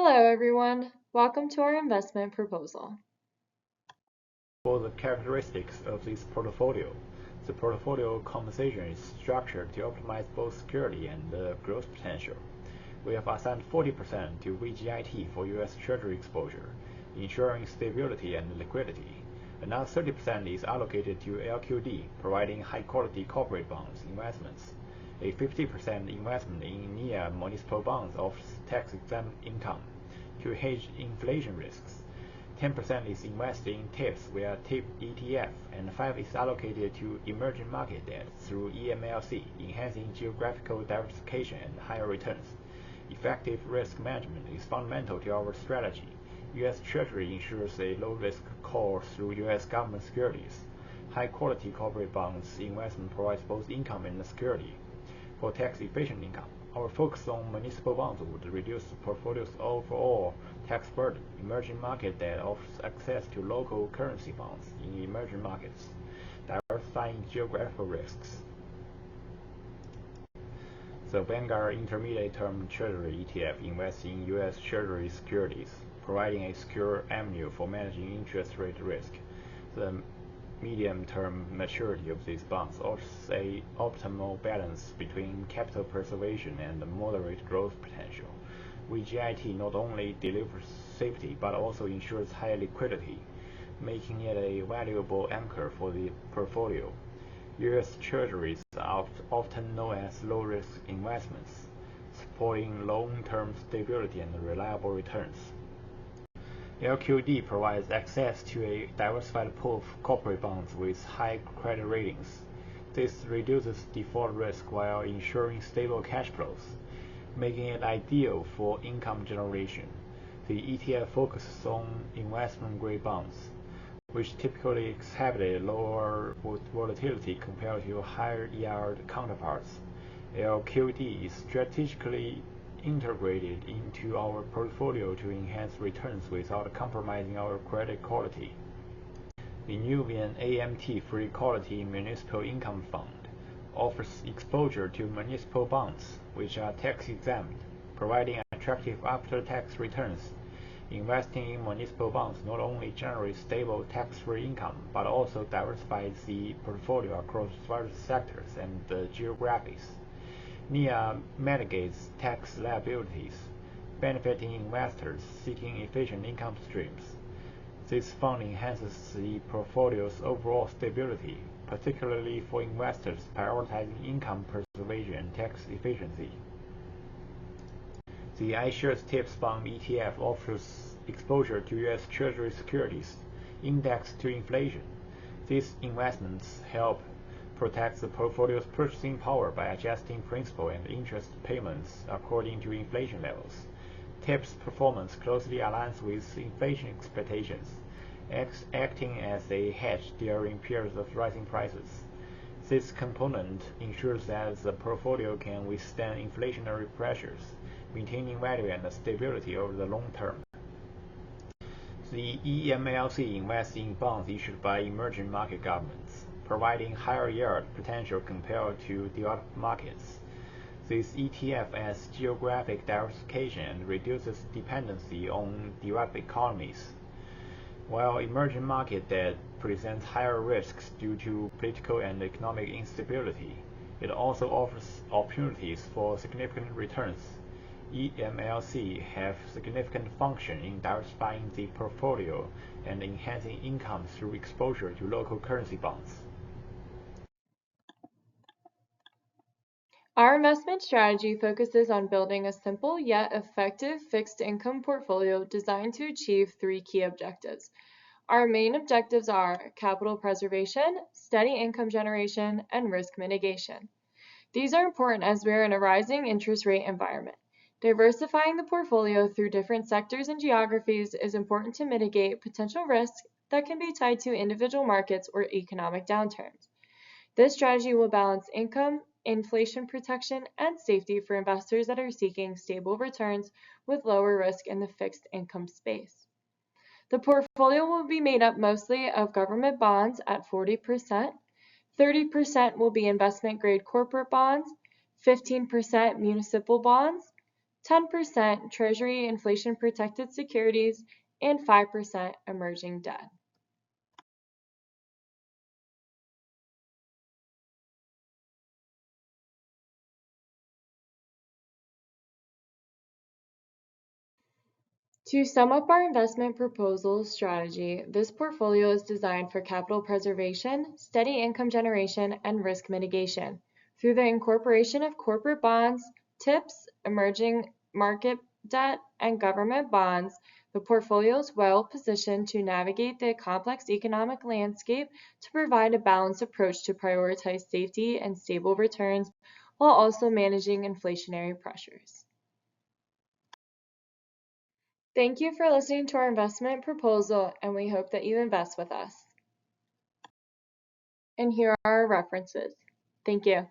Hello everyone, welcome to our investment proposal. For the characteristics of this portfolio, the portfolio composition is structured to optimize both security and growth potential. We have assigned 40% to VGIT for U.S. Treasury exposure, ensuring stability and liquidity. Another 30% is allocated to LQD, providing high-quality corporate bonds investments. A 50% investment in NIA municipal bonds offers tax-exempt income to hedge inflation risks. 10% is invested in TIPS via TIP ETF, and 5% is allocated to emerging market debt through EMLC, enhancing geographical diversification and higher returns. Effective risk management is fundamental to our strategy. U.S. Treasury ensures a low-risk call through U.S. government securities. High-quality corporate bonds investment provides both income and security. For tax-efficient income, our focus on municipal bonds would reduce the portfolio's overall tax burden. Emerging market debt offers access to local currency bonds in emerging markets, diversifying geographical risks. The Vanguard Intermediate Term Treasury ETF invests in U.S. Treasury securities, providing a secure avenue for managing interest rate risk. The medium-term maturity of these bonds offers an optimal balance between capital preservation and moderate growth potential. VGIT not only delivers safety but also ensures high liquidity, making it a valuable anchor for the portfolio. U.S. Treasuries are often known as low-risk investments, supporting long-term stability and reliable returns. LQD provides access to a diversified pool of corporate bonds with high credit ratings. This reduces default risk while ensuring stable cash flows, making it ideal for income generation. The ETF focuses on investment-grade bonds, which typically exhibit a lower volatility compared to higher-yield counterparts. LQD is strategically integrated into our portfolio to enhance returns without compromising our credit quality. The Nuvian AMT Free Quality Municipal Income Fund offers exposure to municipal bonds, which are tax-exempt, providing attractive after-tax returns. Investing in municipal bonds not only generates stable tax-free income, but also diversifies the portfolio across various sectors and geographies. NIA mitigates tax liabilities, benefiting investors seeking efficient income streams. This fund enhances the portfolio's overall stability, particularly for investors prioritizing income preservation and tax efficiency. The iShares TIPS Bond ETF offers exposure to U.S. Treasury securities indexed to inflation. These investments help protect the portfolio's purchasing power by adjusting principal and interest payments according to inflation levels. TIPS performance closely aligns with inflation expectations, acting as a hedge during periods of rising prices. This component ensures that the portfolio can withstand inflationary pressures, maintaining value and stability over the long term. The EMLC invests in bonds issued by emerging market governments, providing higher yield potential compared to developed markets. This ETF adds geographic diversification and reduces dependency on developed economies. While emerging market debt presents higher risks due to political and economic instability, it also offers opportunities for significant returns. EMLC have significant function in diversifying the portfolio and enhancing income through exposure to local currency bonds. Our investment strategy focuses on building a simple yet effective fixed income portfolio designed to achieve three key objectives. Our main objectives are capital preservation, steady income generation, and risk mitigation. These are important as we are in a rising interest rate environment. Diversifying the portfolio through different sectors and geographies is important to mitigate potential risks that can be tied to individual markets or economic downturns. This strategy will balance income, inflation protection, and safety for investors that are seeking stable returns with lower risk in the fixed income space. The portfolio will be made up mostly of government bonds at 40%, 30% will be investment-grade corporate bonds, 15% municipal bonds, 10% Treasury inflation-protected securities, and 5% emerging debt. To sum up our investment proposal strategy, this portfolio is designed for capital preservation, steady income generation, and risk mitigation. Through the incorporation of corporate bonds, TIPS, emerging market debt, and government bonds, the portfolio is well positioned to navigate the complex economic landscape to provide a balanced approach to prioritize safety and stable returns while also managing inflationary pressures. Thank you for listening to our investment proposal, and we hope that you invest with us. And here are our references. Thank you.